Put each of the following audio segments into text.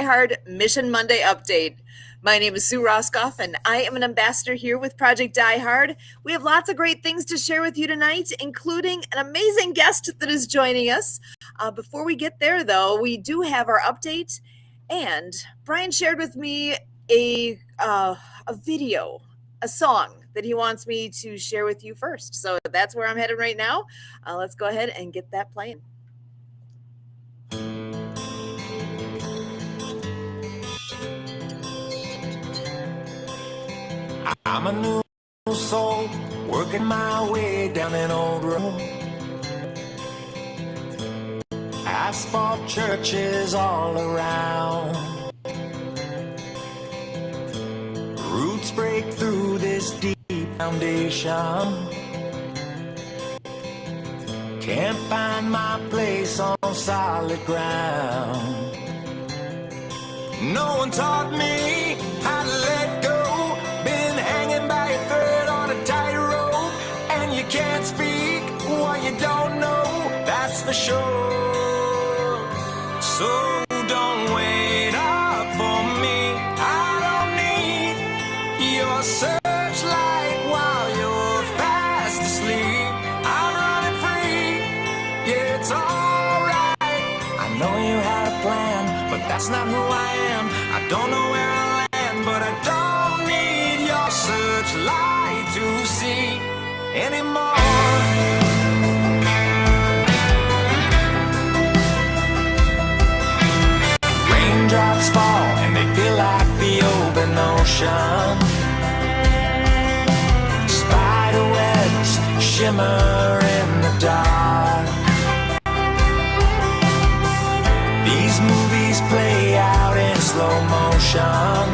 Hard Mission Monday update. My name is Sue Roscoff, and I am an ambassador here with Project Die Hard. We have lots of great things to share with you tonight, including an amazing guest that is joining us. Before we get there, though, we do have our update, and Brian shared with me a video, a song that he wants me to share with you first. So that's where I'm headed right now. Let's go ahead and get that playing. I'm a new soul, working my way down an old road. Asphalt churches all around. Roots break through this deep foundation. Can't find my place on solid ground. No one taught me how to let go. Been hanging by a thread on a tightrope, and you can't speak what you don't know, that's for sure. So don't wait up for me. I don't need your searchlight while you're fast asleep. I'm running free, yeah, it's alright. I know you had a plan, but that's not who I am. I don't know where I'll land, but I don't need your searchlight to see anymore. Raindrops fall and they feel like the open ocean. Spider webs shimmer in the dark. These movies play out in slow motion.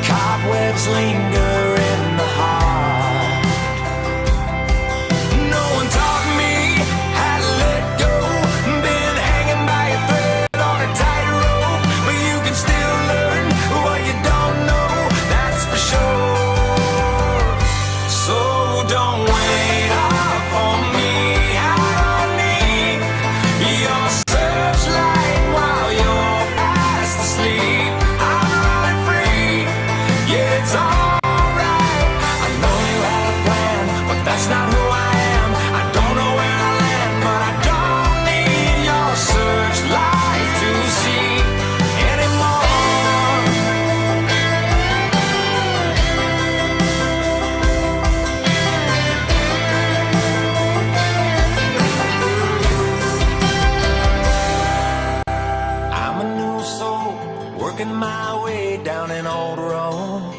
Cobwebs linger in the heart. No one taught me how to let go. Been hanging by a thread on a tightrope, but you can still learn what you don't know, that's for sure. So don't wait up for me. I don't need your searchlight while you're fast asleep. I'm running free, yeah, it's alright. I know you had a plan, but that's not who I am. I don't know where I land, but I don't need your searchlight to see anymore. I'm a new soul, working my way down an old road.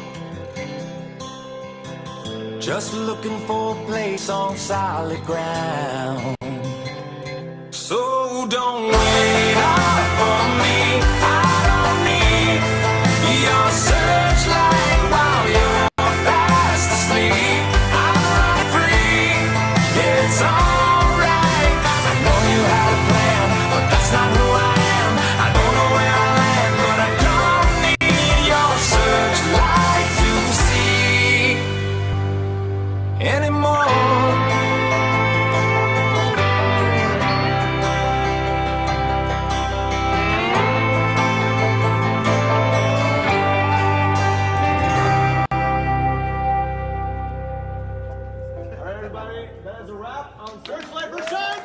Just looking for a place on solid ground. So don't wait up for me. I don't need your searchlight while you're fast asleep. I'm running free, it's alright. I know you had a plan, but that's not who I am. I don't know where I land, but I don't need your searchlight to see anymore. All right, everybody, that is a wrap on Searchlight for Shine.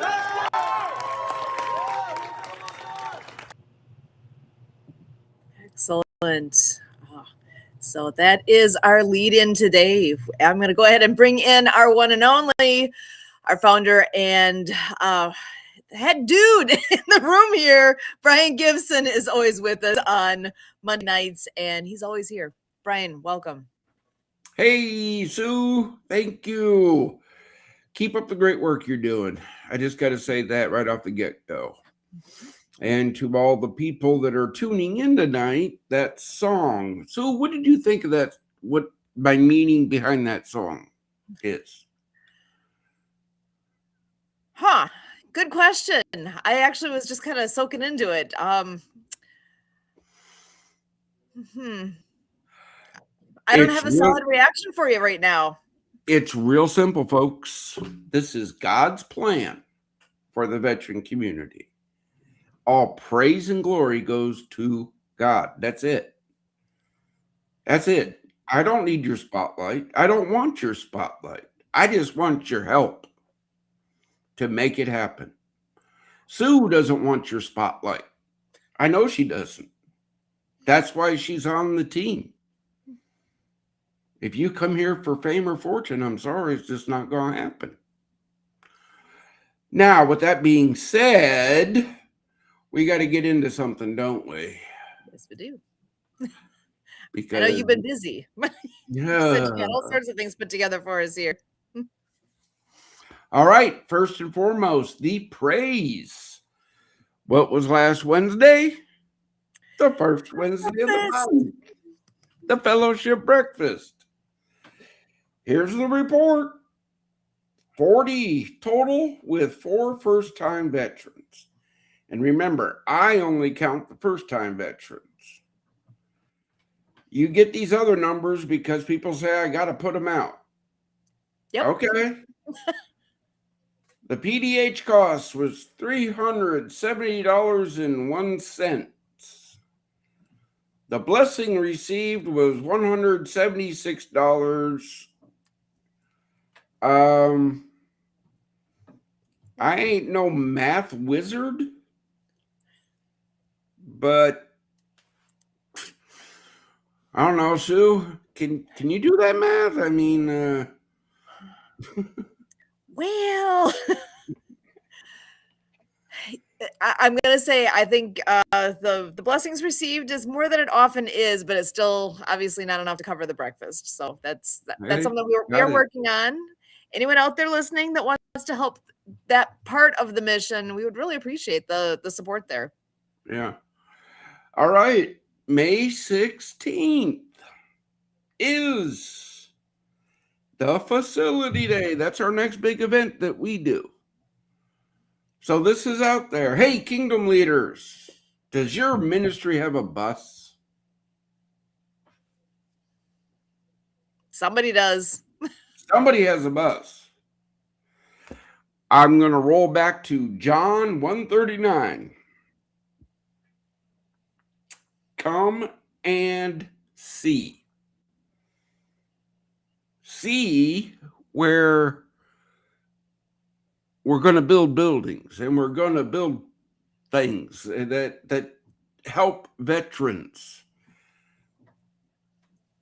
Excellent. So that is our lead in today. I'm going to go ahead and bring in our one and only, our founder and head dude in the room here. Brian Gibson is always with us on Monday nights, and he's always here. Brian, welcome. Hey, Sue. Thank you. Keep up the great work you're doing. I just got to say that right off the get-go. And to all the people that are tuning in tonight, that song. So what did you think of that? What my meaning behind that song is? Good question. I actually was just kind of soaking into it. I don't have a solid reaction for you right now. It's real simple, folks. This is God's plan for the veteran community. All praise and glory goes to God. That's it. That's it. I don't need your spotlight. I don't want your spotlight. I just want your help to make it happen. Sue doesn't want your spotlight. I know she doesn't. That's why she's on the team. If you come here for fame or fortune, I'm sorry, it's just not going to happen. Now, with that being said, we got to get into something, don't we? Yes, we do. Because I know you've been busy. You said you yeah. got all sorts of things put together for us here. All right. First and foremost, the praise. What was last Wednesday? The first Wednesday of the month. The fellowship breakfast. Here's the report. 40 total with 4 first-time veterans. And remember, I only count the first-time veterans. You get these other numbers because people say I got to put them out. Yep. Okay. The PDH cost was $370.01. The blessing received was $176. I ain't no math wizard, but I don't know, Sue. Can you do that math? I mean, Well, I'm gonna say I think the blessings received is more than it often is, but it's still obviously not enough to cover the breakfast. So that's Hey, something we got are it. working on. Anyone out there listening that wants to help that part of the mission, we would really appreciate the support there. Yeah. All right. May 16th is the facility day. That's our next big event that we do. So this is out there. Hey, kingdom leaders, does your ministry have a bus? Somebody does. Somebody has a bus. I'm going to roll back to John 139. Come and see. See where we're going to build buildings and we're going to build things that help veterans.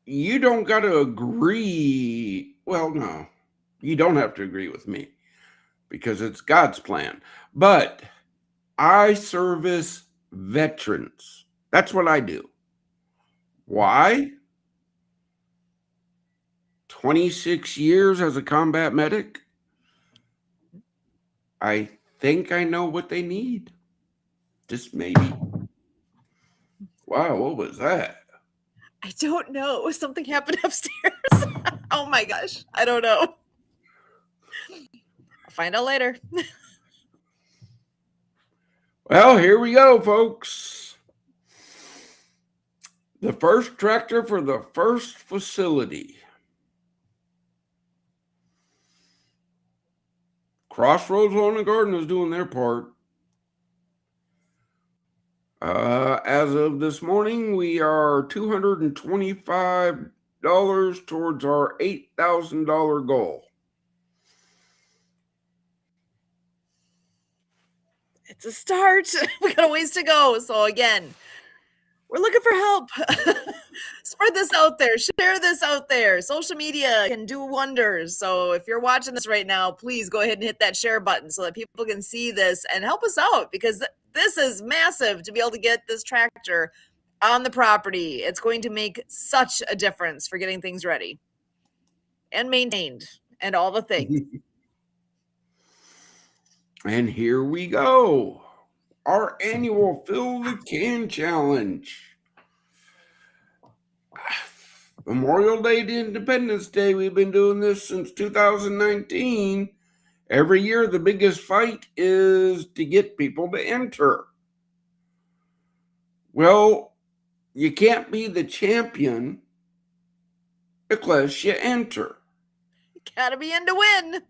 You don't got to agree. Well, no, you don't have to agree with me because it's God's plan. But I service veterans. That's what I do. Why? 26 years as a combat medic. I think I know what they need. Just maybe. Wow, what was that? I don't know. Something happened upstairs. Oh my gosh. I don't know. I'll find out later. Well, here we go, folks. The first tractor for the first facility. Crossroads Lawn and Garden is doing their part. As of this morning, we are $225 towards our $8,000 goal. It's a start. We got a ways to go. So again, we're looking for help. Spread this out there. Share this out there. Social media can do wonders. So if you're watching this right now, please go ahead and hit that share button so that people can see this and help us out, because this is massive to be able to get this tractor on the property. It's going to make such a difference for getting things ready and maintained and all the things. And here we go. Our annual Fill the Can Challenge. Memorial Day to Independence Day. We've been doing this since 2019. Every year, the biggest fight is to get people to enter. Well, you can't be the champion unless you enter. Gotta be in to win.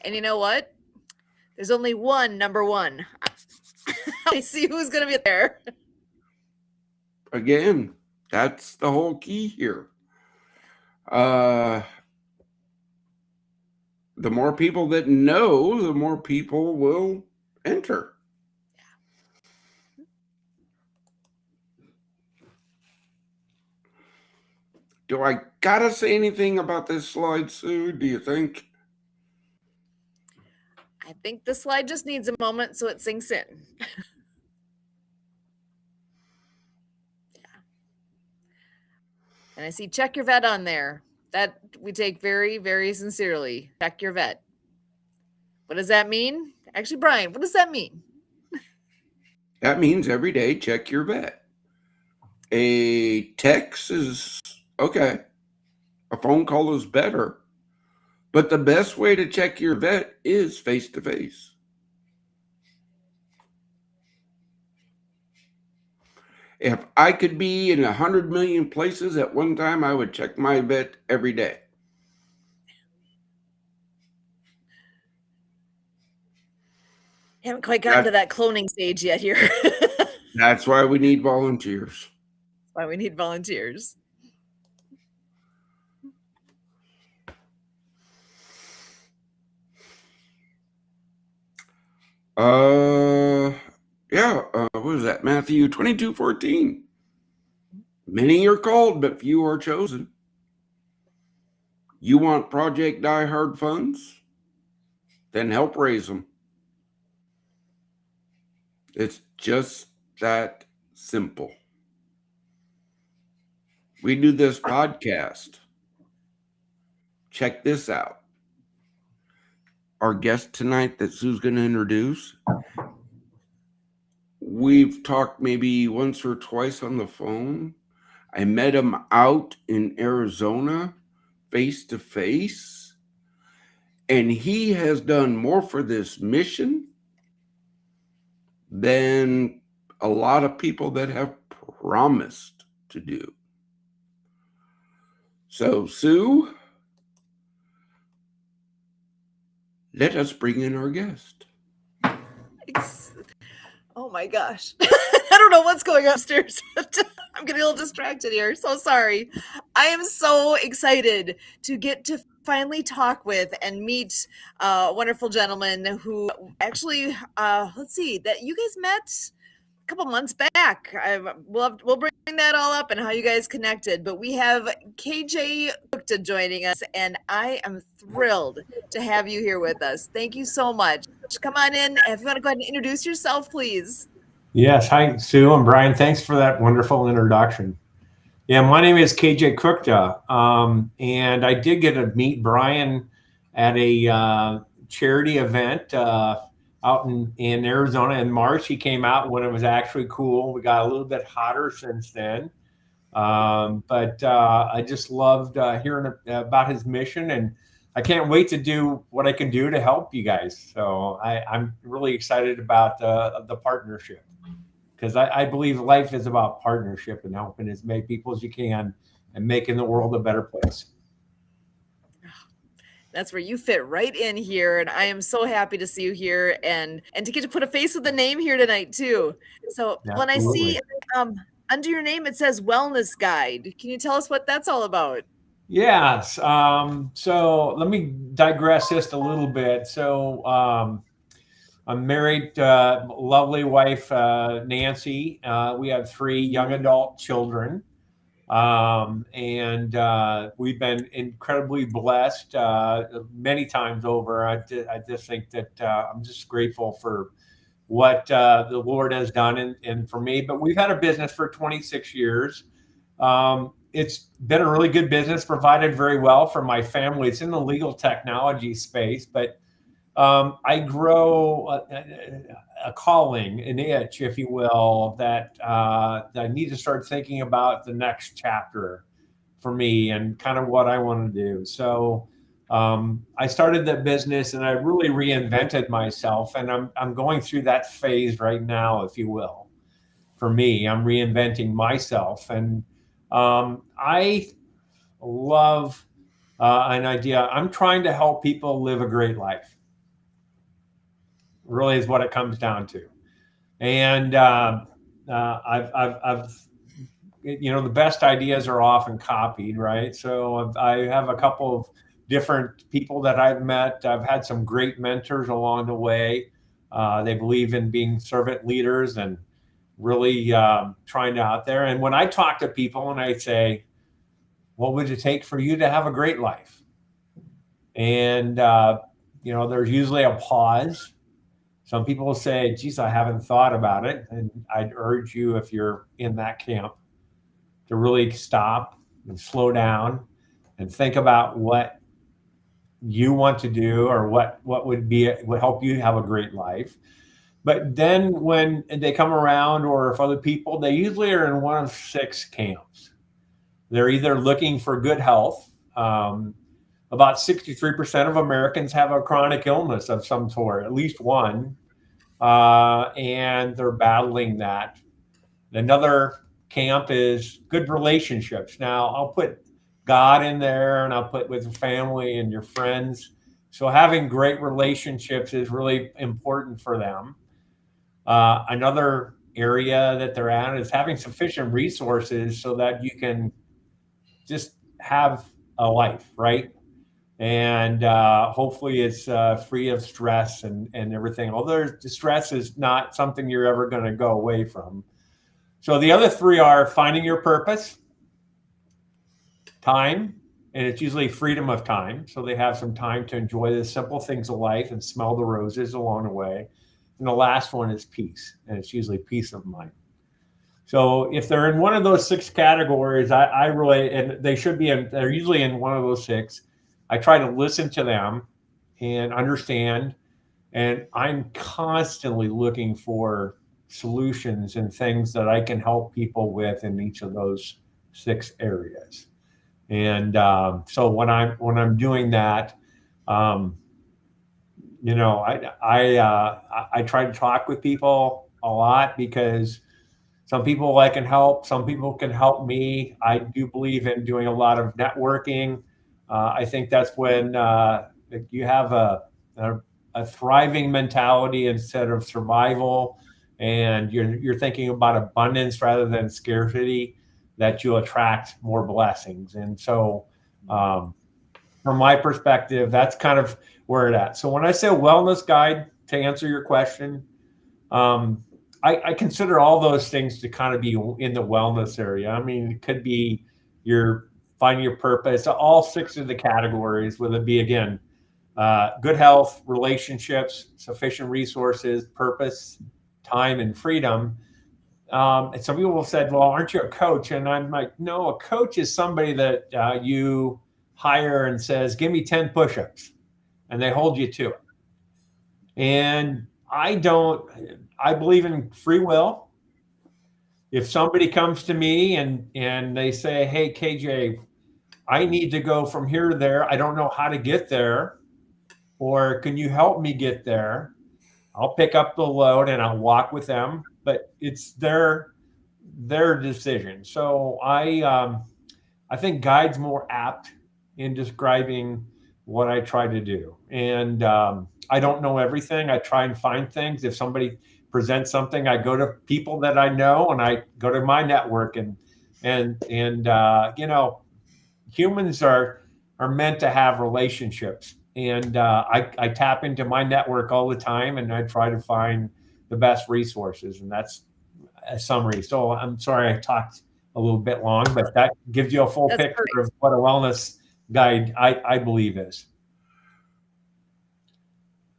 And you know what? There's only one number one. I see who's going to be there. Again, that's the whole key here. The more people that know, the more people will enter. Do I gotta say anything about this slide, Sue? Do you think? I think the slide just needs a moment so it sinks in. And I see check your vet on there. That we take very, very sincerely. Check your vet. What does that mean? Actually, Brian, what does that mean? That means every day check your vet. A text is okay. A phone call is better. But the best way to check your vet is face to face. If I could be in 100 million places at one time, I would check my vet every day. Haven't quite gotten to that cloning stage yet here. That's why we need volunteers. Why we need volunteers. What was that? Matthew 22:14. Many are called, but few are chosen. You want Project Die Hard funds? Then help raise them. It's just that simple. We do this podcast. Check this out. Our guest tonight that Sue's going to introduce, we've talked maybe once or twice on the phone. I met him out in Arizona face to face, and he has done more for this mission than a lot of people that have promised to do. So, Sue, let us bring in our guest. Oh my gosh. I don't know what's going upstairs. I'm getting a little distracted here. So sorry. I am so excited to get to finally talk with and meet a wonderful gentleman who actually, let's see, that you guys met a couple months back. We'll bring that all up and how you guys connected. But we have KJ Gupta joining us, and I am thrilled to have you here with us. Thank you so much. Come on in. If you want to go ahead and introduce yourself, please. Yes. Hi, Sue and Brian. Thanks for that wonderful introduction. Yeah, my name is KJ Cookta, and I did get to meet Brian at a charity event out in Arizona in March. He came out when it was actually cool. We got a little bit hotter since then. But I just loved hearing about his mission, and I can't wait to do what I can do to help you guys. So I'm really excited about the partnership, because I believe life is about partnership and helping as many people as you can and making the world a better place. That's where you fit right in here, and I am so happy to see you here and to get to put a face with a name here tonight too. So when I see under your name it says Wellness Guide, can you tell us what that's all about? Yes. So let me digress just a little bit. So I'm married, lovely wife, Nancy. We have 3 young adult children. And we've been incredibly blessed many times over. I just think that I'm just grateful for what the Lord has done and for me. But we've had a business for 26 years. It's been a really good business, provided very well for my family. It's in the legal technology space, but I grow a calling, an itch, if you will, that I need to start thinking about the next chapter for me and kind of what I want to do. So I started that business and I really reinvented myself, and I'm going through that phase right now, if you will. For me, I'm reinventing myself, and I love an idea. I'm trying to help people live a great life. really is what it comes down to. And I've the best ideas are often copied, right? So I have a couple of different people that I've met. I've had some great mentors along the way. They believe in being servant leaders and really trying to out there. And when I talk to people and I say, what would it take for you to have a great life? And, there's usually a pause. Some people will say, geez, I haven't thought about it. And I'd urge you, if you're in that camp, to really stop and slow down and think about what you want to do, or what would help you have a great life. But then when they come around, or if other people, they usually are in one of 6 camps. They're either looking for good health. About 63% of Americans have a chronic illness of some sort, at least one, and they're battling that. Another camp is good relationships. Now, I'll put God in there, and I'll put with your family and your friends. So having great relationships is really important for them. Another area that they're at is having sufficient resources so that you can just have a life, right? And hopefully it's free of stress and everything. Although stress is not something you're ever going to go away from. So the other 3 are finding your purpose, time, and it's usually freedom of time. So they have some time to enjoy the simple things of life and smell the roses along the way. And the last one is peace, and it's usually peace of mind. So if they're in one of those 6 categories, I really, and they should be they're usually in one of those 6. I try to listen to them and understand, and I'm constantly looking for solutions and things that I can help people with in each of those 6 areas. And so when I'm doing that, I try to talk with people a lot, because some people I can help, some people can help me. I do believe in doing a lot of networking. I think that's when you have a thriving mentality instead of survival, and you're thinking about abundance rather than scarcity, that you'll attract more blessings. And so from my perspective, that's kind of where it's at. So when I say wellness guide, to answer your question, I consider all those things to kind of be in the wellness area. I mean, it could be your finding your purpose, all 6 of the categories, whether it be, again, good health, relationships, sufficient resources, purpose, time, and freedom. And some people have said, well, aren't you a coach? And I'm like, no, a coach is somebody that you hire and says, give me 10 push-ups, and they hold you to it. And I believe in free will. If somebody comes to me and they say, hey, KJ, I need to go from here to there, I don't know how to get there, or can you help me get there? I'll pick up the load and I'll walk with them, but it's their decision. So I think guide's more apt in describing what I try to do. And I don't know everything. I try and find things. If somebody presents something, I go to people that I know, and I go to my network, and humans are meant to have relationships. And I tap into my network all the time, and I try to find the best resources. And that's a summary. So I'm sorry I talked a little bit long, but that gives you a full picture of what a wellness guide I believe is.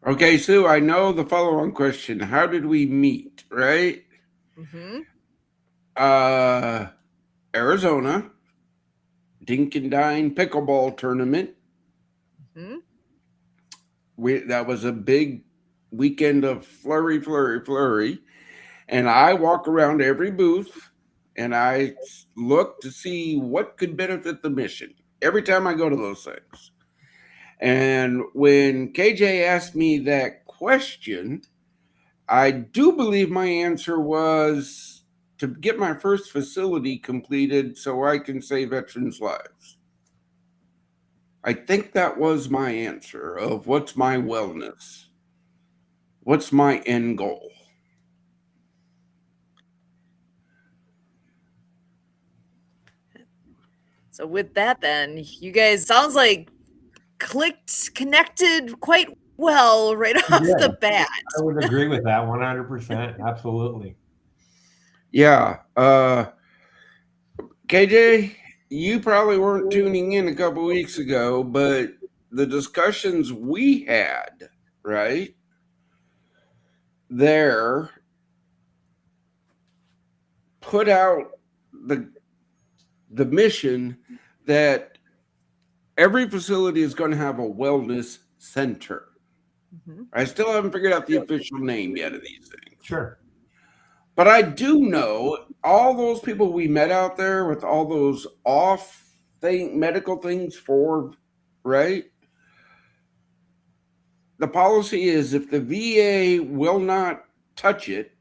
Okay, Sue, I know the follow-on question. How did we meet, right? Mm-hmm. Arizona, Dink and Dine pickleball tournament. Mm-hmm. That was a big weekend of flurry. And I walk around every booth, and I look to see what could benefit the mission every time I go to those things. And when KJ asked me that question, I do believe my answer was to get my first facility completed so I can save veterans' lives. I think that was my answer of what's my wellness. What's my end goal? So with that, then you guys sounds like connected quite well right off Yeah, the bat. I would agree with that 100%. Absolutely. Yeah. KJ, you probably weren't tuning in a couple weeks ago, but the discussions we had, right, there put out the mission that every facility is going to have a wellness center. Mhm. I still haven't figured out the official name yet of these things. Sure. But I do know all those people we met out there with all those medical things for, right? The policy is if the VA will not touch it,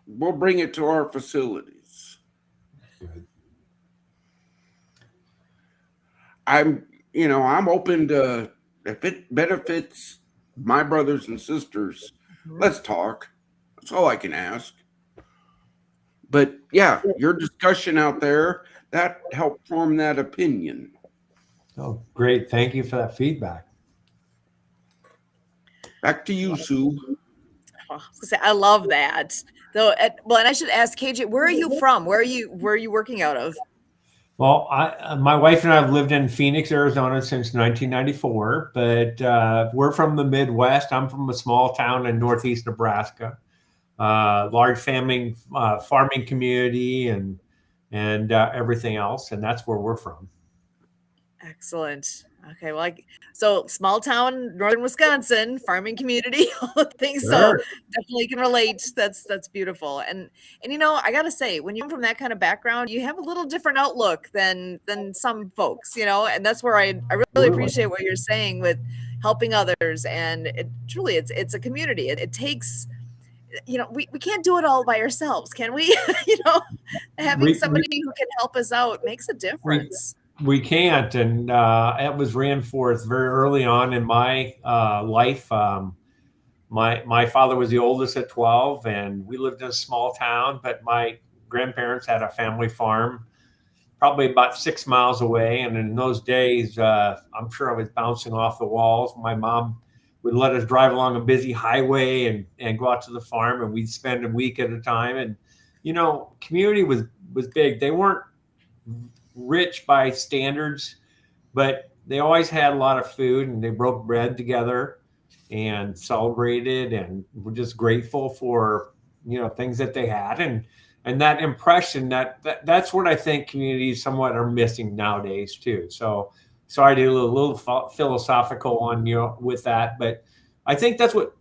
we'll bring it to our facilities. Good. I'm open to, if it benefits my brothers and sisters, let's talk. That's all I can ask. But yeah, your discussion out there, that helped form that opinion. Oh, great. Thank you for that feedback. Back to you, Sue. Oh, I was gonna say, I love that. Though, well, and I should ask KJ, where are you from? Where are you working out of? Well, my wife and I have lived in Phoenix, Arizona since 1994, but we're from the Midwest. I'm from a small town in northeast Nebraska, large farming community, and everything else, and that's where we're from. Excellent. Okay, well, so small town, northern Wisconsin, farming community, all the things. So Sure. definitely can relate. That's beautiful. And I gotta say, when you come from that kind of background, you have a little different outlook than some folks, and that's where I really Absolutely. appreciate what you're saying with helping others. And it truly it's a community. It takes, we can't do it all by ourselves, can we? Having We, we, somebody who can help us out makes a we, difference. we can't, and it was reinforced very early on in my life. My father was the oldest at 12, and we lived in a small town, but my grandparents had a family farm probably about 6 miles away. And in those days, I'm sure I was bouncing off the walls. My mom would let us drive along a busy highway and go out to the farm, and we'd spend a week at a time. And, community was big. They weren't rich by standards, but they always had a lot of food, and they broke bread together and celebrated, and were just grateful for things that they had, and that impression that's what I think communities somewhat are missing nowadays too. So sorry to do a little philosophical on with that, but I think that's what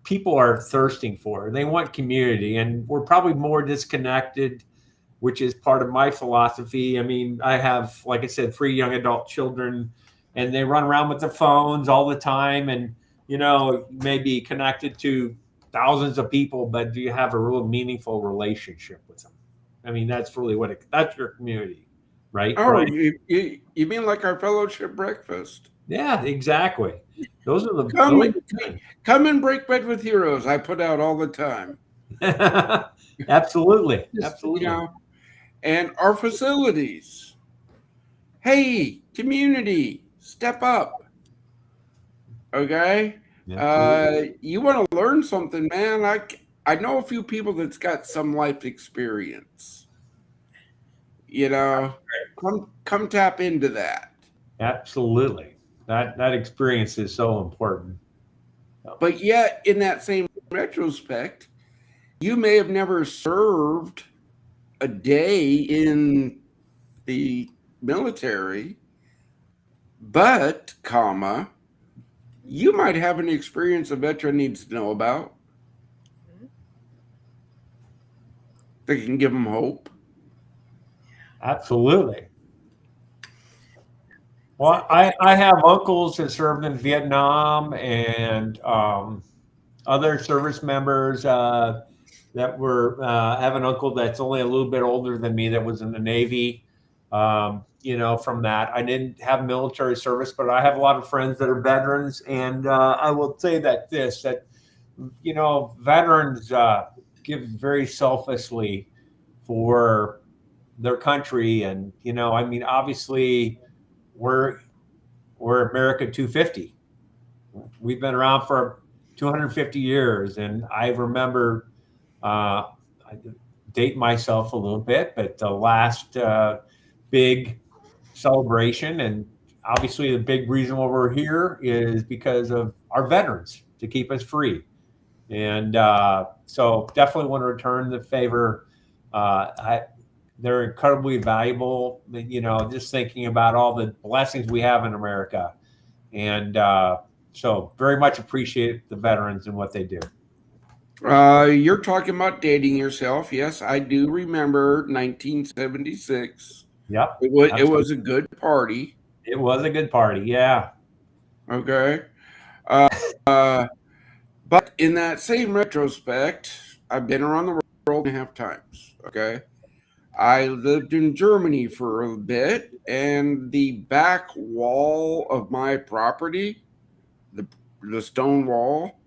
people are thirsting for. They want community, and we're probably more disconnected, which is part of my philosophy. I mean, I have, like I said, 3 young adult children, and they run around with their phones all the time, and maybe connected to thousands of people, but do you have a real meaningful relationship with them? I mean, that's really that's your community, right? Oh, Brian? you mean like our fellowship breakfast? Yeah, exactly. Those are the Come and break bread with heroes. I put out all the time. Absolutely. Just, Absolutely. and our facilities. Hey, community, step up. Okay. You want to learn something, man? I know a few people that's got some life experience. Come tap into that. Absolutely. That experience is so important. But yet, in that same retrospect, you may have never served a day in the military, but, you might have an experience a veteran needs to know about that can give them hope. Absolutely. Well, I have uncles that served in Vietnam, and other service members that were. I have an uncle that's only a little bit older than me that was in the Navy. from that. I didn't have military service, but I have a lot of friends that are veterans, and I will say that veterans give very selflessly for their country, and obviously we're America 250. We've been around for 250 years, and I remember, I date myself a little bit, but the last big celebration, and obviously the big reason why we're here is because of our veterans to keep us free. And so definitely want to return the favor. They're incredibly valuable, just thinking about all the blessings we have in America. And so very much appreciate the veterans and what they do. You're talking about dating yourself. Yes, I do remember 1976. Yep. It was a good party. It was a good party. Yeah. Okay. But in that same retrospect, I've been around the world 2.5 times. Okay. I lived in Germany for a bit, and the back wall of my property, the stone wall,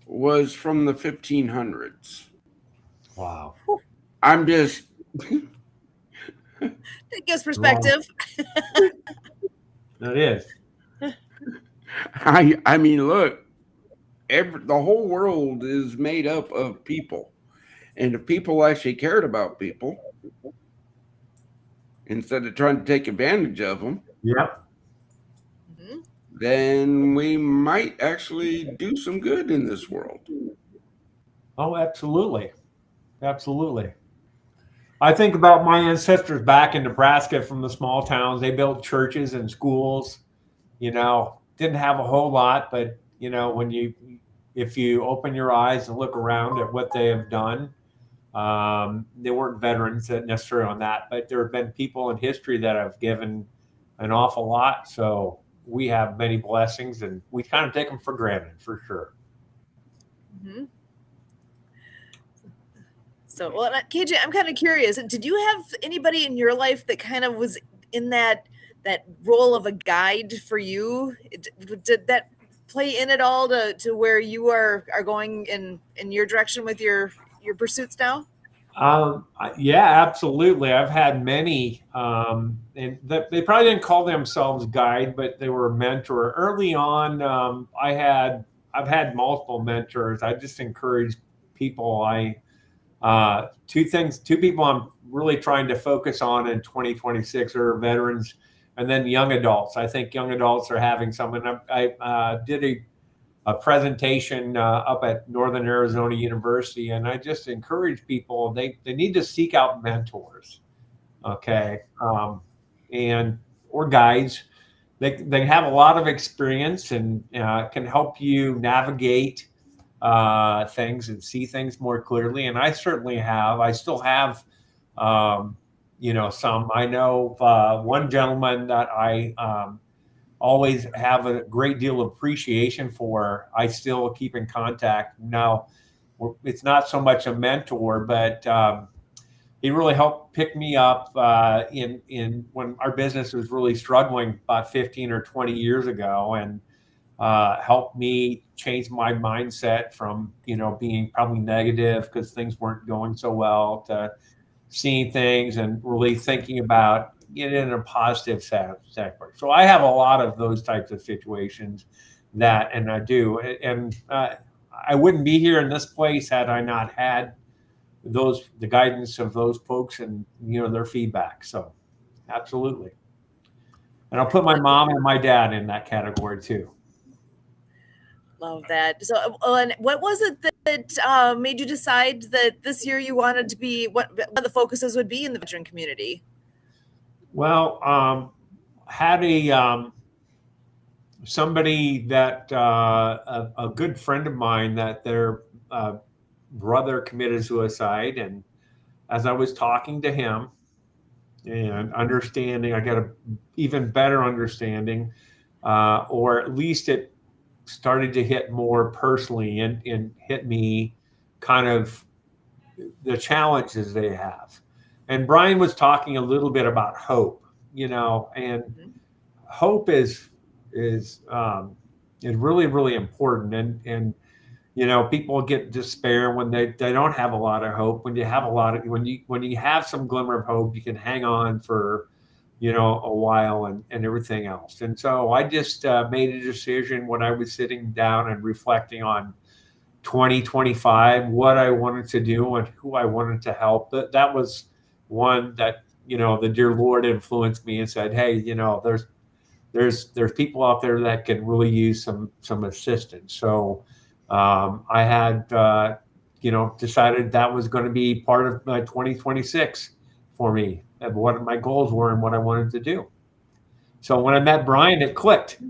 was from the 1500s. Wow. I'm just. That gives perspective. That is. I mean, look, the whole world is made up of people. And if people actually cared about people, instead of trying to take advantage of them, Yep. then we might actually do some good in this world. Oh, absolutely. Absolutely. I think about my ancestors back in Nebraska from the small towns. They built churches and schools, didn't have a whole lot, but if you open your eyes and look around at what they have done, they weren't veterans necessarily on that, but there have been people in history that have given an awful lot. So we have many blessings, and we kind of take them for granted, for sure. Mm-hmm. So, well, KJ, I'm kind of curious. Did you have anybody in your life that kind of was in that role of a guide for you? Did that play in at all to where you are going in your direction with your pursuits now? Yeah, absolutely. I've had many, and they probably didn't call themselves guide, but they were a mentor. Early on, I've had multiple mentors. I just encourage people. Two people I'm really trying to focus on in 2026 are veterans, and then young adults. I think young adults are having something. I did a presentation up at Northern Arizona University, and I just encourage people, they need to seek out mentors, okay, or guides. They have a lot of experience and can help you navigate things and see things more clearly. And I certainly have. I still have, some. I know one gentleman that I always have a great deal of appreciation for. I still keep in contact now. It's not so much a mentor, but he really helped pick me up in when our business was really struggling about 15 or 20 years ago, and helped me change my mindset from being probably negative because things weren't going so well to seeing things and really thinking about it in a positive standpoint. So I have a lot of those types of situations and I do. And I wouldn't be here in this place had I not had the guidance of those folks and, their feedback. So absolutely. And I'll put my mom and my dad in that category too. Love that. So, and what was it that made you decide that this year you wanted to be what the focuses would be in the veteran community? Well, had somebody that a good friend of mine that their brother committed suicide, and as I was talking to him and understanding, I got an even better understanding, or at least it started to hit more personally and hit me kind of the challenges they have. And Brian was talking a little bit about hope. and hope is really, really important. And people get despair when they don't have a lot of hope. When you have when you have some glimmer of hope, you can hang on for a while, and everything else. And so I just made a decision when I was sitting down and reflecting on 2025, what I wanted to do and who I wanted to help. That was one that the dear Lord influenced me and said, hey, there's people out there that can really use some assistance. So I had decided that was going to be part of my 2026 for me, and what my goals were and what I wanted to do. So when I met Brian, it clicked.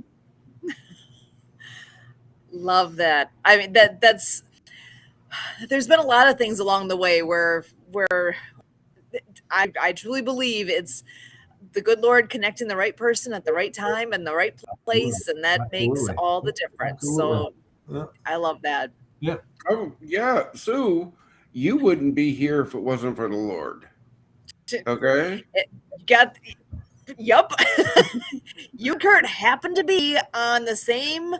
Love that. I mean, that's there's been a lot of things along the way where I truly believe it's the good Lord connecting the right person at the right time and the right place, and that makes Absolutely. all the difference. Absolutely. So Yeah. I love that. Yeah. Oh, yeah. Sue, you wouldn't be here if it wasn't for the Lord. Okay? Got Yup. You, Kurt, happened to be on the same.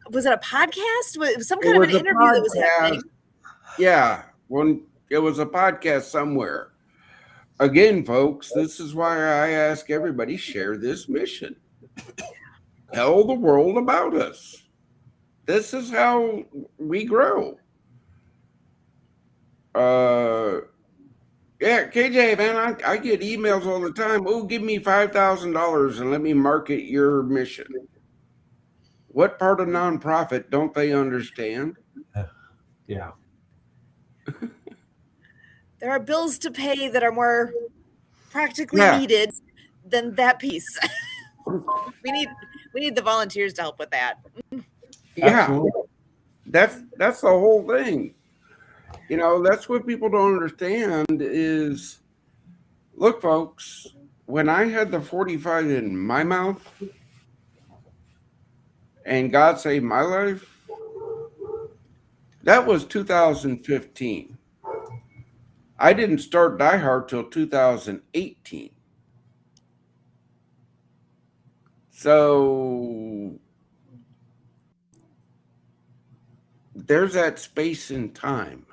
Was it a podcast? Was it some kind of an interview that was happening? Yeah. It was a podcast somewhere. Again, folks, this is why I ask everybody, share this mission. Tell the world about us. This is how we grow. Yeah, KJ, man, I get emails all the time. Oh, give me $5,000 and let me market your mission. What part of nonprofit don't they understand? Yeah. There are bills to pay that are more practically Yeah. needed than that piece. we need the volunteers to help with that. Yeah, Absolutely. that's the whole thing. That's what people don't understand is, look, folks, when I had the 45 in my mouth and God saved my life, that was 2015. I didn't start Die Hard till 2018. So there's that space and time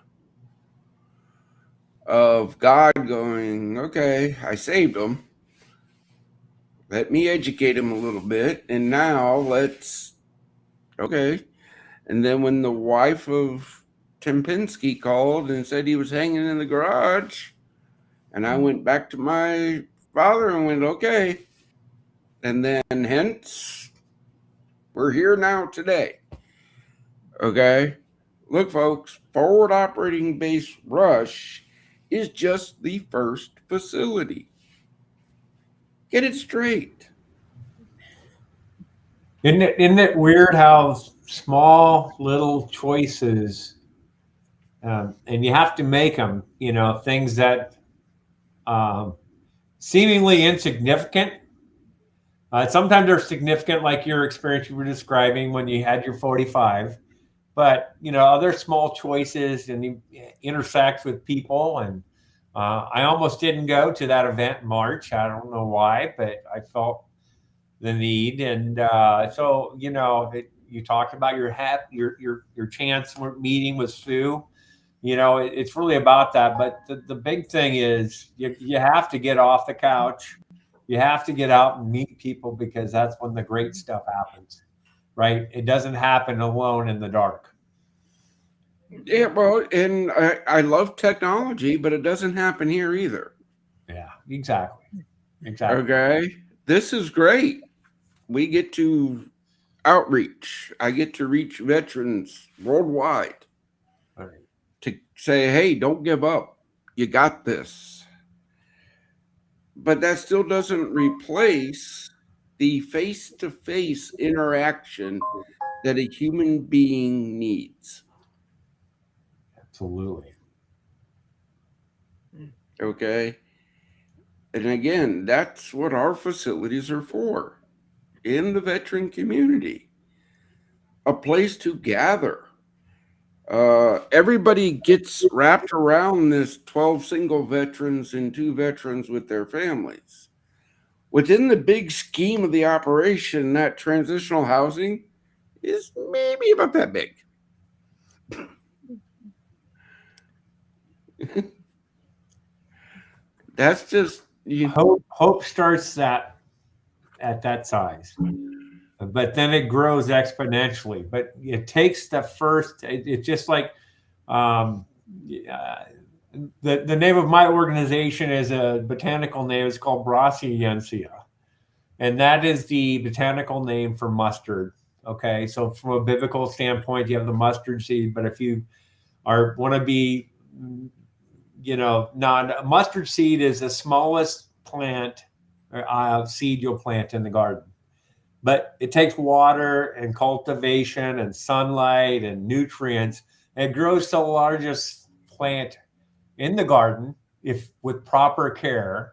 of God going, okay, I saved him. Let me educate him a little bit. And now okay. And then when the wife of Tempinski called and said he was hanging in the garage, and I went back to my father and went, okay. And then hence, we're here now today. Okay. Look, folks, Forward Operating Base Rush is just the first facility. Get it straight. Isn't it weird how small little choices, and you have to make them, things that seemingly insignificant. Sometimes they're significant, like your experience you were describing when you had your 45. But other small choices, and you intersect with people. And I almost didn't go to that event in March. I don't know why, but I felt the need. And so you talked about your chance meeting with Sue. It's really about that. But the big thing is you have to get off the couch. You have to get out and meet people, because that's when the great stuff happens, right? It doesn't happen alone in the dark. Yeah, well, and I love technology, but it doesn't happen here either. Yeah, exactly. Okay. This is great. We get to outreach. I get to reach veterans worldwide All right. to say, hey, don't give up. You got this. But that still doesn't replace the face-to-face interaction that a human being needs. Absolutely. Okay. And again, that's what our facilities are for, in the veteran community. A place to gather. Everybody gets wrapped around this 12 single veterans and 2 veterans with their families. within the big scheme of the operation, that transitional housing is maybe about that big. That's just Hope starts at that size, but then it grows exponentially. But it takes the first. It's just like the name of my organization is a botanical name. It's called Brasiliensia, and that is the botanical name for mustard. Okay, so from a biblical standpoint, you have the mustard seed, but if you want to be, mustard seed is the smallest plant or seed you'll plant in the garden, but it takes water and cultivation and sunlight and nutrients. And it grows to the largest plant in the garden if with proper care.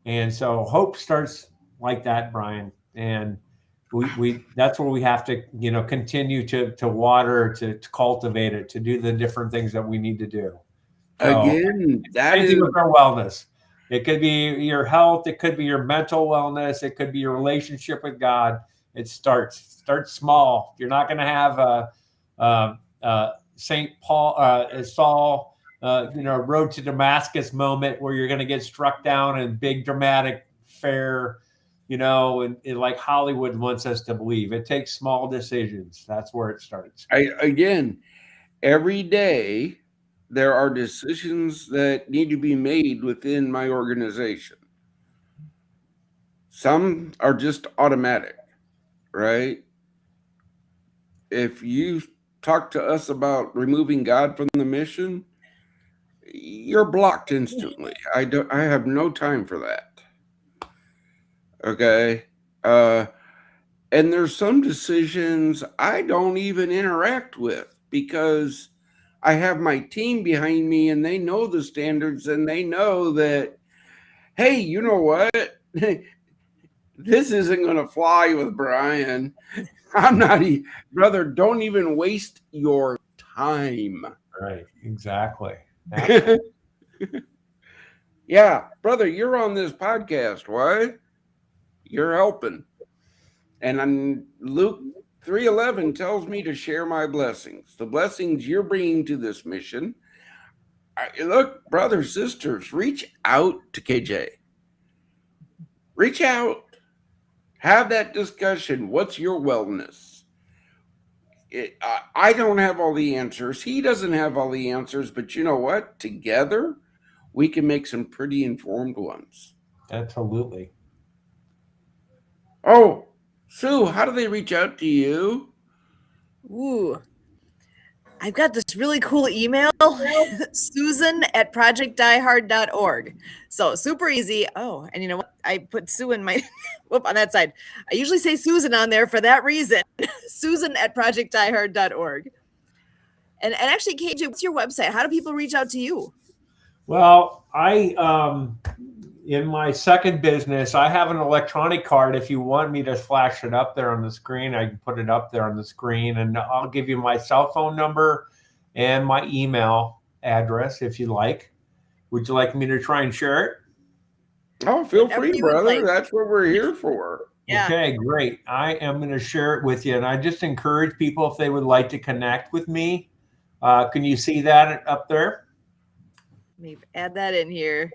And so hope starts like that, Brian. And we that's where we have to, continue to water, to cultivate it, to do the different things that we need to do. So, again, that same thing is with our wellness. It could be your health, it could be your mental wellness, it could be your relationship with God. It starts small. You're not going to have a St. Saul, road to Damascus moment where you're going to get struck down in big dramatic fair, and like Hollywood wants us to believe. It takes small decisions. That's where it starts. Again, every day there are decisions that need to be made within my organization. Some are just automatic, right? If you talk to us about removing God from the mission, you're blocked instantly. I have no time for that. Okay. And there's some decisions I don't even interact with because I have my team behind me and they know the standards and they know that, hey, you know what? This isn't going to fly with Brian. I'm not, brother, don't even waste your time. Right. Exactly. Yeah, brother, you're on this podcast. What? You're helping. And Luke 3:11 tells me to share my blessings, the blessings you're bringing to this mission. Look, brothers, sisters, reach out to KJ. Reach out. Have that discussion. What's your wellness? I don't have all the answers. He doesn't have all the answers, but you know what? Together, we can make some pretty informed ones. Absolutely. Oh, Sue, how do they reach out to you? Ooh, I've got this really cool email, susan@projectdiehard.org. So super easy. Oh, and you know what? I put Sue in my, on that side. I usually say Susan on there for that reason. susan@projectdiehard.org. And actually, KJ, what's your website? How do people reach out to you? Well, in my second business, I have an electronic card. If you want me to flash it up there on the screen, I can put it up there on the screen, and I'll give you my cell phone number and my email address if you like. Would you like me to try and share it? Oh, feel free, brother. That's what we're here for. Yeah. Okay, great. I am going to share it with you, and I just encourage people if they would like to connect with me. Can you see that up there? Let me add that in here.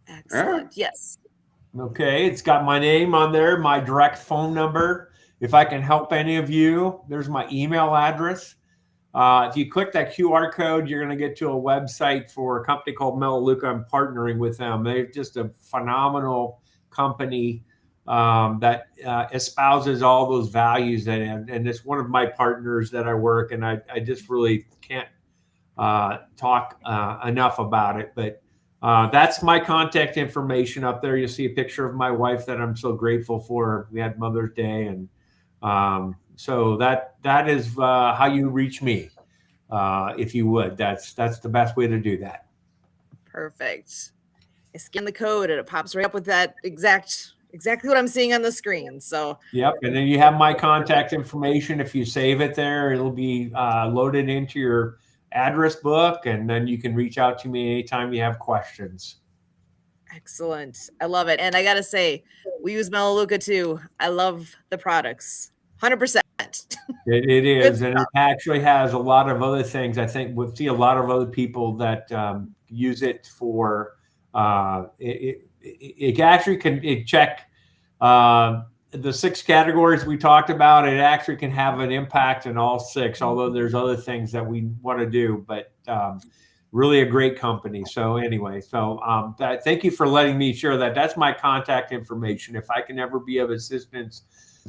Excellent. Yes. Okay, it's got my name on there, my direct phone number. If I can help any of you, there's my email address. If you click that QR code, you're going to get to a website for a company called Melaleuca. I'm partnering with them. They're just a phenomenal company that espouses all those values. And it's one of my partners that I work, and I just really can't talk enough about it. But that's my contact information up there. You'll see a picture of my wife that I'm so grateful for. We had Mother's Day, and so that is how you reach me, if you would. That's the best way to do that. Perfect. I scan the code and it pops right up with that exactly what I'm seeing on the screen. So yep, and then you have my contact information. If you save it there, it'll be loaded into your address book, and then you can reach out to me anytime you have questions. Excellent. I love it. And I got to say, we use Melaleuca too. I love the products. 100%. It Good is, and stuff. it actually has a lot of other things. I think we'll see a lot of other people that use it for. It actually can check the 6 categories we talked about. It actually can have an impact in all 6, although there's other things that we want to do. But really a great company. So anyway, thank you for letting me share that. That's my contact information. If I can ever be of assistance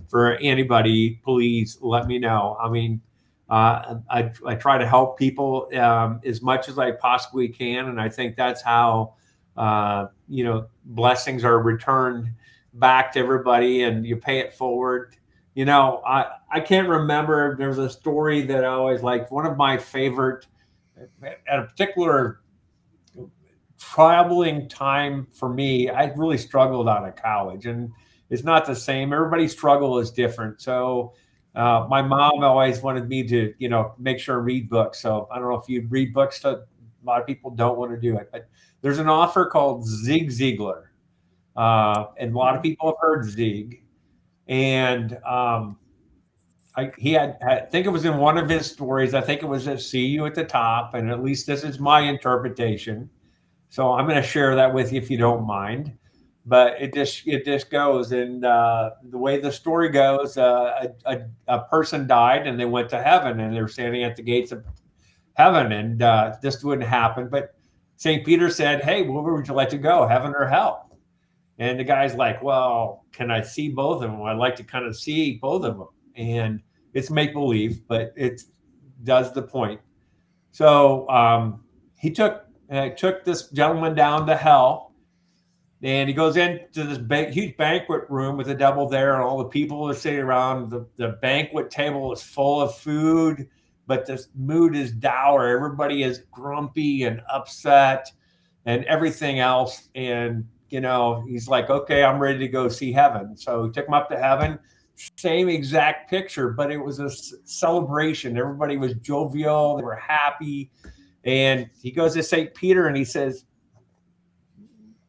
for anybody, please let me know. I mean, I try to help people as much as I possibly can, and I think that's how blessings are returned back to everybody, and you pay it forward. I can't remember. There's a story that I always liked. One of my favorite at a particular traveling time for me, I really struggled out of college, and it's not the same. Everybody's struggle is different. So my mom always wanted me to, make sure I read books. So I don't know if you read books. A lot of people don't want to do it, but there's an author called Zig Ziglar, and a lot of people have heard Zig, and I think it was in one of his stories. I think it was at See You at the Top, and at least this is my interpretation. So I'm going to share that with you if you don't mind. But it just goes, and the way the story goes, a person died and they went to heaven, and they were standing at the gates of heaven, and this wouldn't happen. But St. Peter said, "Hey, where would you like to go, heaven or hell?" And the guy's like, "Well, can I see both of them? I'd like to kind of see both of them." And it's make believe, but it does the point. So he took this gentleman down to hell, and he goes into this huge banquet room with the devil there, and all the people are sitting around. The banquet table is full of food, but the mood is dour. Everybody is grumpy and upset and everything else. And, he's like, okay, I'm ready to go see heaven. So he took him up to heaven. Same exact picture, but it was a celebration. Everybody was jovial. They were happy. And he goes to St. Peter and he says,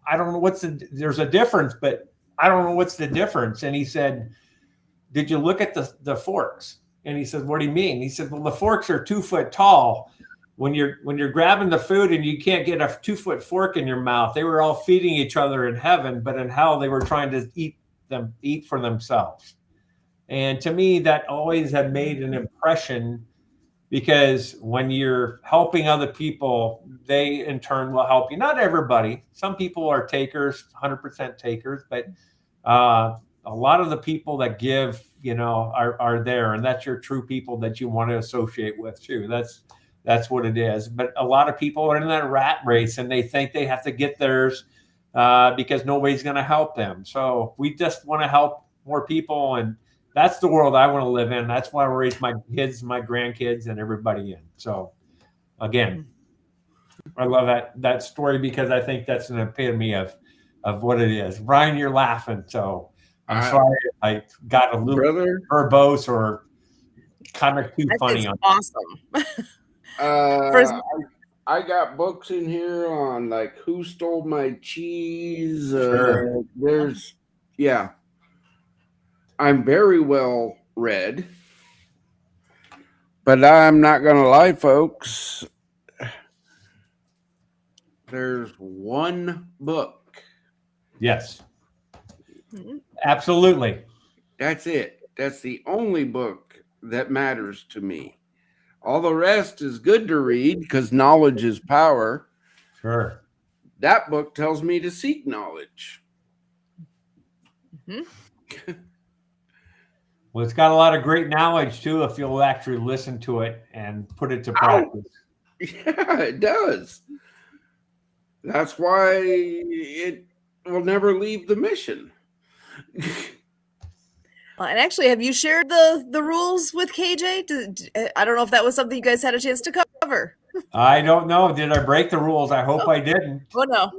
I don't know there's a difference, but I don't know what's the difference. And he said, did you look at the forks? And he said, what do you mean? He said, well, the forks are 2 foot tall. When you're grabbing the food and you can't get a 2 foot fork in your mouth, they were all feeding each other in heaven, but in hell, they were trying to eat for themselves. And to me, that always had made an impression, because when you're helping other people, they in turn will help you. Not everybody. Some people are takers, 100% takers, but a lot of the people that give, are there, and that's your true people that you want to associate with too. That's what it is. But a lot of people are in that rat race, and they think they have to get theirs because nobody's going to help them. So we just want to help more people, and that's the world I want to live in. That's why I raise my kids, my grandkids, and everybody in. So, again, I love that story, because I think that's an epitome of what it is. Brian, you're laughing, so I'm sorry I got a little verbose or kind of too funny. It's awesome. I got books in here on like Who Stole My Cheese. Sure. I'm very well read, but I'm not going to lie, folks. There's one book. Yes. Absolutely. That's it. That's the only book that matters to me. All the rest is good to read because knowledge is power. Sure. That book tells me to seek knowledge. Well, it's got a lot of great knowledge too, if you'll actually listen to it and put it to practice. Yeah, it does. That's why it will never leave the mission. And actually, have you shared the rules with KJ? I don't know if that was something you guys had a chance to cover. I don't know. Did I break the rules? I hope I didn't. Oh, no.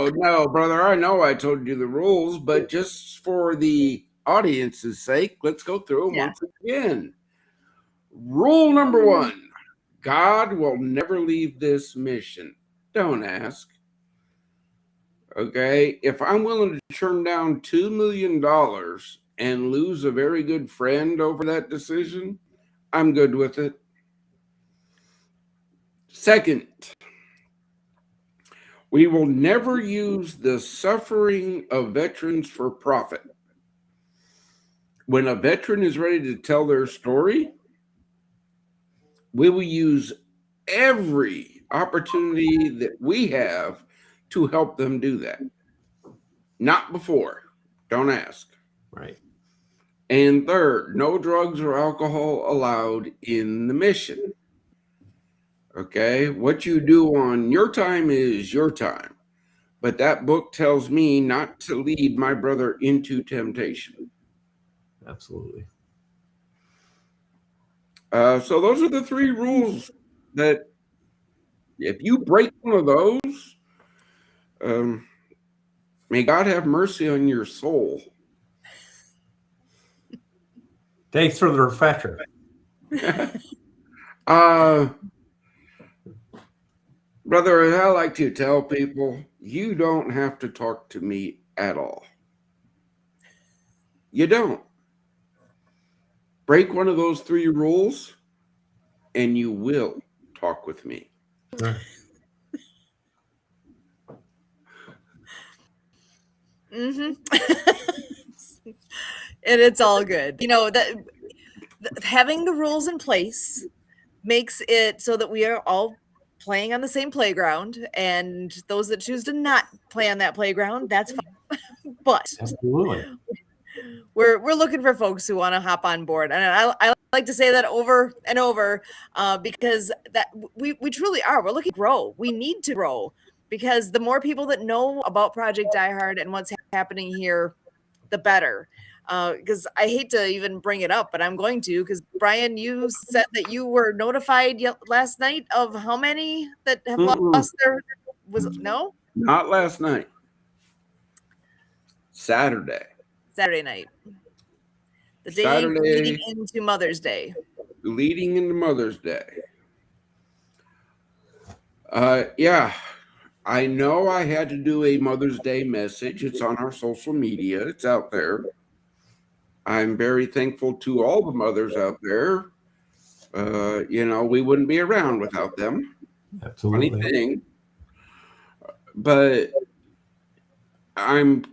No, brother. I know I told you the rules, but just for the audience's sake, let's go through them once again. Rule number 1, God will never leave this mission. Don't ask. Okay. If I'm willing to turn down $2 million and lose a very good friend over that decision, I'm good with it. Second, we will never use the suffering of veterans for profit. When a veteran is ready to tell their story, we will use every opportunity that we have to help them do that. Not before. Don't ask. Right. And third, no drugs or alcohol allowed in the mission. Okay? What you do on your time is your time. But that book tells me not to lead my brother into temptation. Absolutely. So those are the 3 rules that if you break one of those, may God have mercy on your soul. Thanks for the refresher. Brother, I like to tell people, you don't have to talk to me at all. You don't. Break one of those 3 rules, and you will talk with me. And it's all good. You know, that having the rules in place makes it so that we are all playing on the same playground, and those that choose to not play on that playground, that's fine. But Absolutely. we're looking for folks who want to hop on board, and I like to say that over and over, because that we truly are. We're looking to grow. We need to grow, because the more people that know about Project Die Hard and what's happening here, the better. Because I hate to even bring it up, but I'm going to, because Brian, you said that you were notified last night of how many that have lost their, was it, no? Not last night. Saturday night. The day Saturday. leading into Mother's Day. Leading into Mother's Day. Yeah, I know I had to do a Mother's Day message. It's on our social media. It's out there. I'm very thankful to all the mothers out there. You know, we wouldn't be around without them. Absolutely. Funny thing. But I'm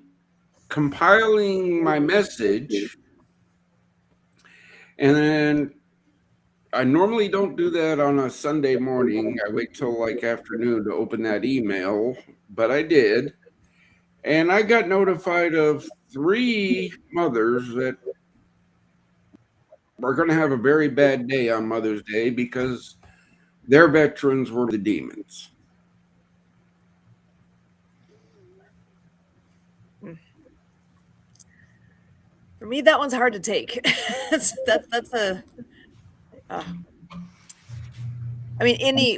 compiling my message, and then I normally don't do that on a Sunday morning. I wait till like afternoon to open that email, but I did. And I got notified of 3 mothers that are going to have a very bad day on Mother's Day because their veterans were the demons. For me, that one's hard to take. that's a. I mean, any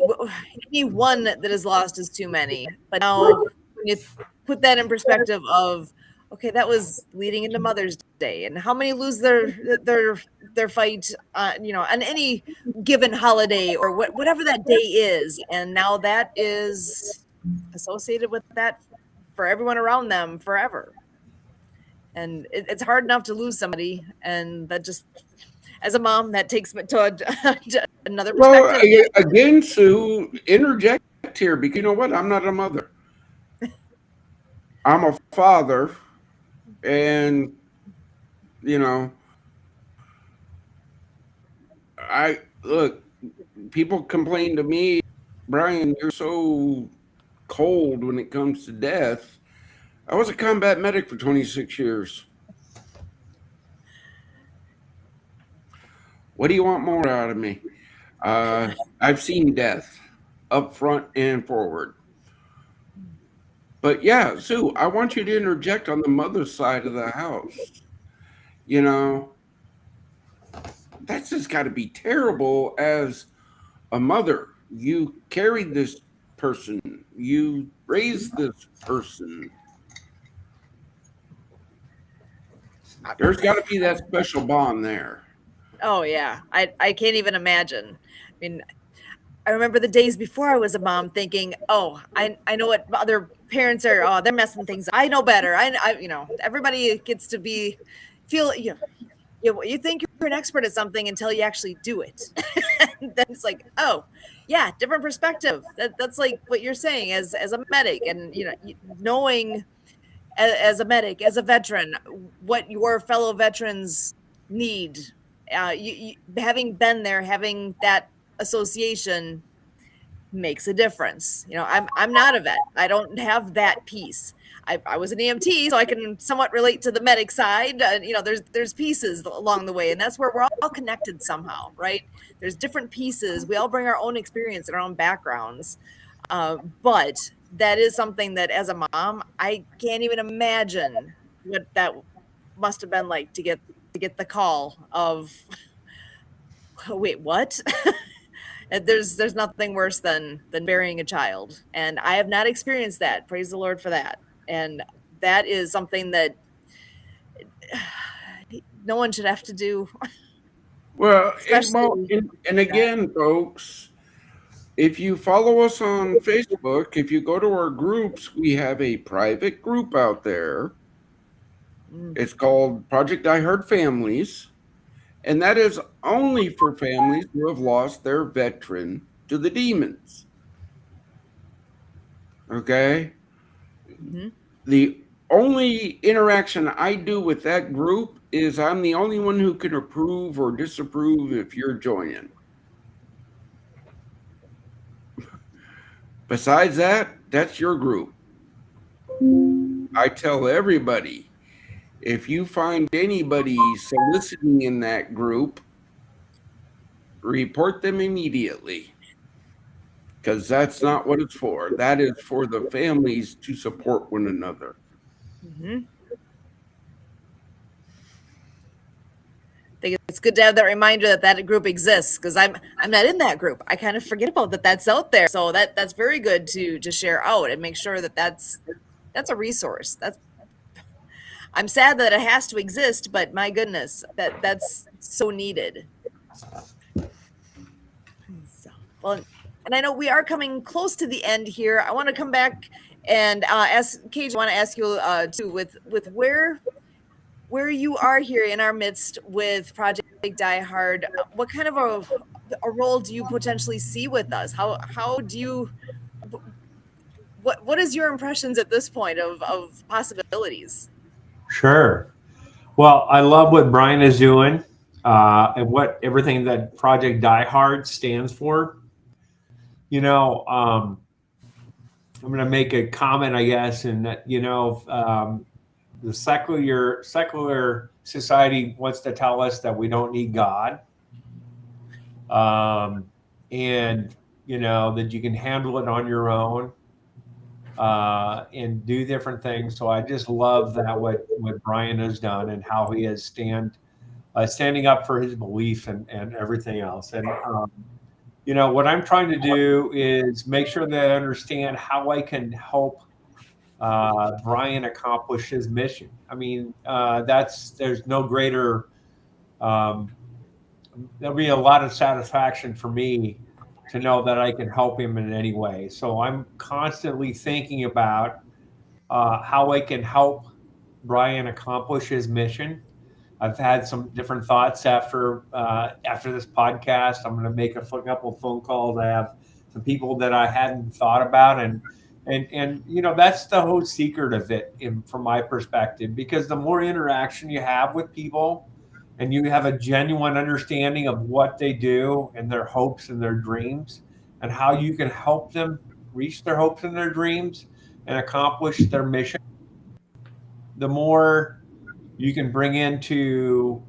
one that is lost is too many. But now, when you put that in perspective of, okay, that was leading into Mother's Day, and how many lose their fight, you know, on any given holiday or whatever that day is, and now that is associated with that for everyone around them forever. And it's hard enough to lose somebody, and that just, as a mom, that takes me to another perspective. Well, again, Sue, interject here because you know what? I'm not a mother. I'm a father, and you know, I look. People complain to me, Brian, you're so cold when it comes to death. I was a combat medic for 26 years. What do you want more out of me? I've seen death up front and forward. But yeah, Sue, I want you to interject on the mother's side of the house. You know, that's just got to be terrible as a mother. You carried this person, you raised this person. There's got to be that special bond there. Oh yeah, I can't even imagine. I mean, I remember the days before I was a mom thinking, oh, I know what other parents are, oh, they're messing things up. I know better. Everybody gets to feel, you think you're an expert at something until you actually do it. And then it's like, oh, yeah, different perspective. That's like what you're saying as a medic, and knowing as a medic, as a veteran, what your fellow veterans need. Having been there, having that association makes a difference. I'm not a vet. I don't have that piece. I was an EMT, so I can somewhat relate to the medic side. There's pieces along the way, and that's where we're all connected somehow, right? There's different pieces. We all bring our own experience and our own backgrounds, but that is something that, as a mom, I can't even imagine what that must have been like to get the call of, wait, what? There's nothing worse than burying a child, and I have not experienced that. Praise the Lord for that. And that is something that no one should have to do. Well, Especially, and again, folks, if you follow us on Facebook, if you go to our groups, we have a private group out there. It's called Project I Heard Families. And that is only for families who have lost their veteran to the demons. Okay? The only interaction I do with that group is I'm the only one who can approve or disapprove if you're joining. Besides that, that's your group. I tell everybody, if you find anybody soliciting in that group, report them immediately. Because that's not what it's for. That is for the families to support one another. I think it's good to have that reminder that group exists, because I'm not in that group. I kind of forget about that's out there. So that's very good to share out and make sure that's a resource. I'm sad that it has to exist, but my goodness, that's so needed. Well, and I know we are coming close to the end here. I want to come back and ask Cage. I want to ask you too, with where you are here in our midst with Project Die Hard. What kind of a role do you potentially see with us? How do you? What is your impressions at this point of possibilities? Sure. Well, I love what Brian is doing and everything that Project Die Hard stands for. I'm going to make a comment, I guess, and that the secular society wants to tell us that we don't need God, and that you can handle it on your own. And do different things. So I just love that what Brian has done and how he has standing up for his belief and everything else. And what I'm trying to do is make sure that I understand how I can help Brian accomplish his mission. I mean, there's no greater. There'll be a lot of satisfaction for me to know that I can help him in any way. So I'm constantly thinking about how I can help Brian accomplish his mission. I've had some different thoughts after this podcast. I'm going to make a couple of phone calls. I have some people that I hadn't thought about, and that's the whole secret of it, from my perspective. Because the more interaction you have with people, and you have a genuine understanding of what they do and their hopes and their dreams, and how you can help them reach their hopes and their dreams and accomplish their mission, the more you can bring into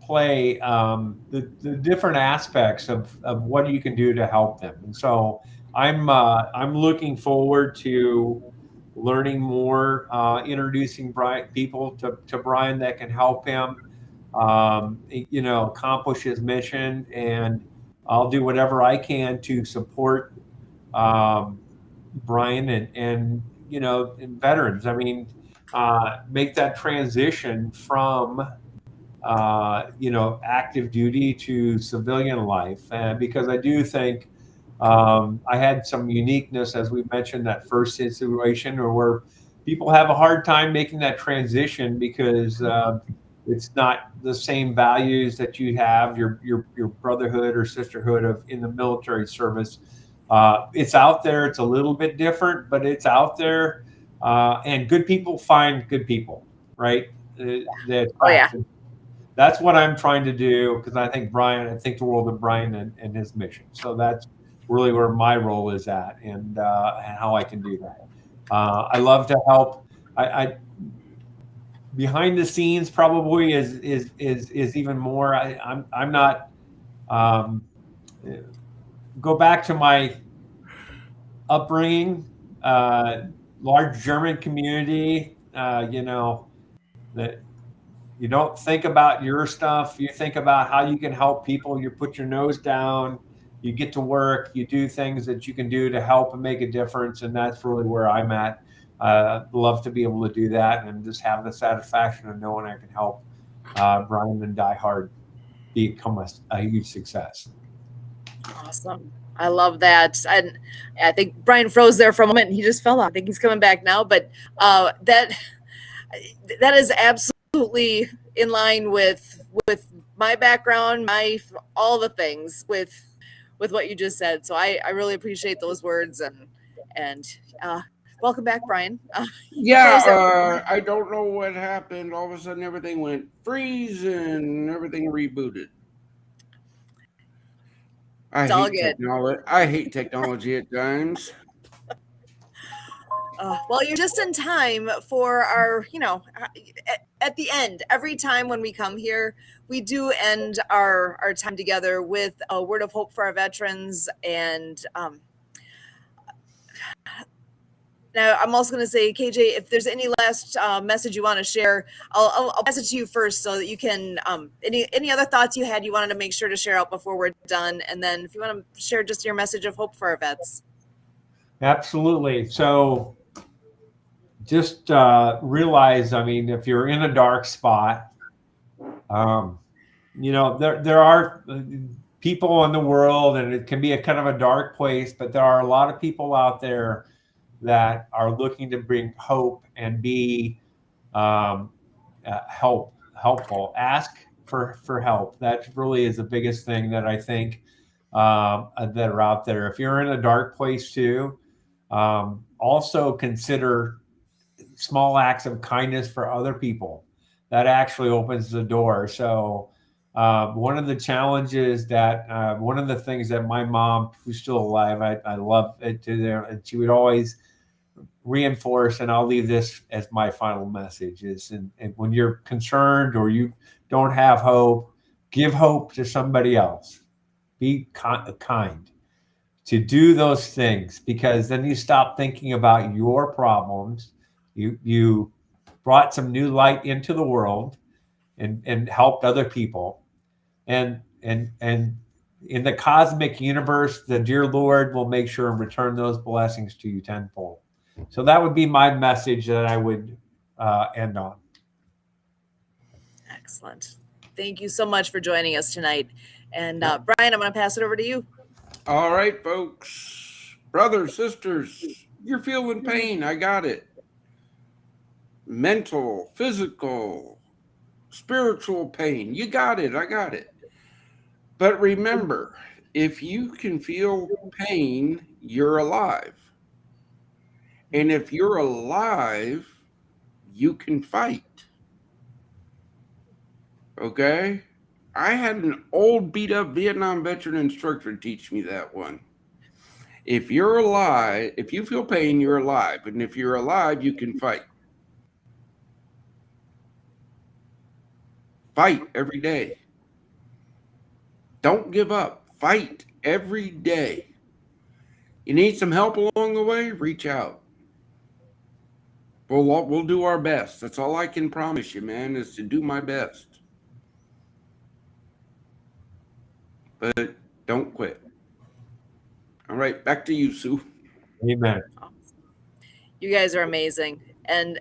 play the different aspects of what you can do to help them. And so I'm looking forward to learning more, introducing people to Brian that can help him accomplish his mission, and I'll do whatever I can to support Brian and veterans. I mean, make that transition from active duty to civilian life, because I do think I had some uniqueness, as we mentioned, that first situation, or where people have a hard time making that transition because it's not the same values that you have, your brotherhood or sisterhood of in the military service. It's out there. It's a little bit different, but it's out there. And good people find good people, right? They Oh yeah. attract. That's what I'm trying to do because I think the world of Brian and his mission. So that's really where my role is at, and how I can do that. I love to help. I behind the scenes probably is even more. I'm not. Um, Go back to my upbringing, large German community. That you don't think about your stuff. You think about how you can help people. You put your nose down. You get to work. You do things that you can do to help and make a difference. And that's really where I'm at. Love to be able to do that and just have the satisfaction of knowing I can help Brian and Die Hard become a huge success. Awesome. I love that. And I think Brian froze there for a moment and he just fell off. I think he's coming back now, but that is absolutely in line with my background, all the things with what you just said. So I really appreciate those words and welcome back, Brian. Yeah, I don't know what happened. All of a sudden, everything went freeze and everything rebooted. I It's all hate good. technology. I hate technology at times. Well, you're just in time for our, at the end, every time when we come here, we do end our time together with a word of hope for our veterans. And now I'm also going to say, KJ, if there's any last message you want to share, I'll pass it to you first so that you can, any other thoughts you had you wanted to make sure to share out before we're done. And then if you want to share just your message of hope for our vets. Absolutely. So just realize, I mean, if you're in a dark spot, there are people in the world, and it can be a kind of a dark place, but there are a lot of people out there that are looking to bring hope and be helpful. Ask for help. That really is the biggest thing that I think that are out there. If you're in a dark place too, also consider small acts of kindness for other people. That actually opens the door. So one of the challenges that one of the things that my mom, who's still alive, I love it to there, and she would always reinforce, and I'll leave this as my final message is, and when you're concerned or you don't have hope, give hope to somebody else. Be kind to do those things, because then you stop thinking about your problems. You brought some new light into the world and helped other people. And in the cosmic universe, the dear Lord will make sure and return those blessings to you tenfold. So that would be my message that I would end on. Excellent. Thank you so much for joining us tonight. And Brian, I'm going to pass it over to you. All right, folks, brothers, sisters, you're feeling pain. I got it. Mental, physical, spiritual pain. You got it. I got it. But remember, if you can feel pain, you're alive. And if you're alive, you can fight. Okay? I had an old beat up Vietnam veteran instructor teach me that one. If you're alive, if you feel pain, you're alive. And if you're alive, you can fight. Fight every day. Don't give up. Fight every day. You need some help along the way? Reach out. We'll do our best. That's all I can promise you, man, is to do my best. But don't quit. All right, back to you, Sue. Amen. You guys are amazing. And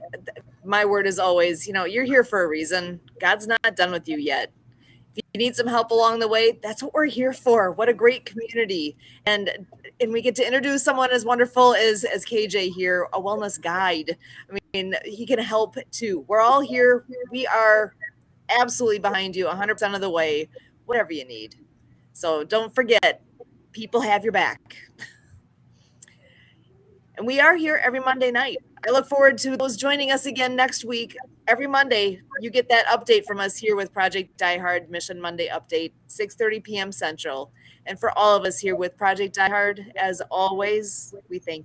my word is always, you're here for a reason. God's not done with you yet. If need some help along the way, that's what we're here for. What a great community. And we get to introduce someone as wonderful as KJ here, a wellness guide. I mean, he can help too. We're all here. We are absolutely behind you 100% of the way, whatever you need. So don't forget, people have your back. And we are here every Monday night. I look forward to those joining us again next week. Every Monday, you get that update from us here with Project Die Hard Mission Monday Update, 6:30 p.m. Central. And for all of us here with Project Die Hard, as always, we thank you.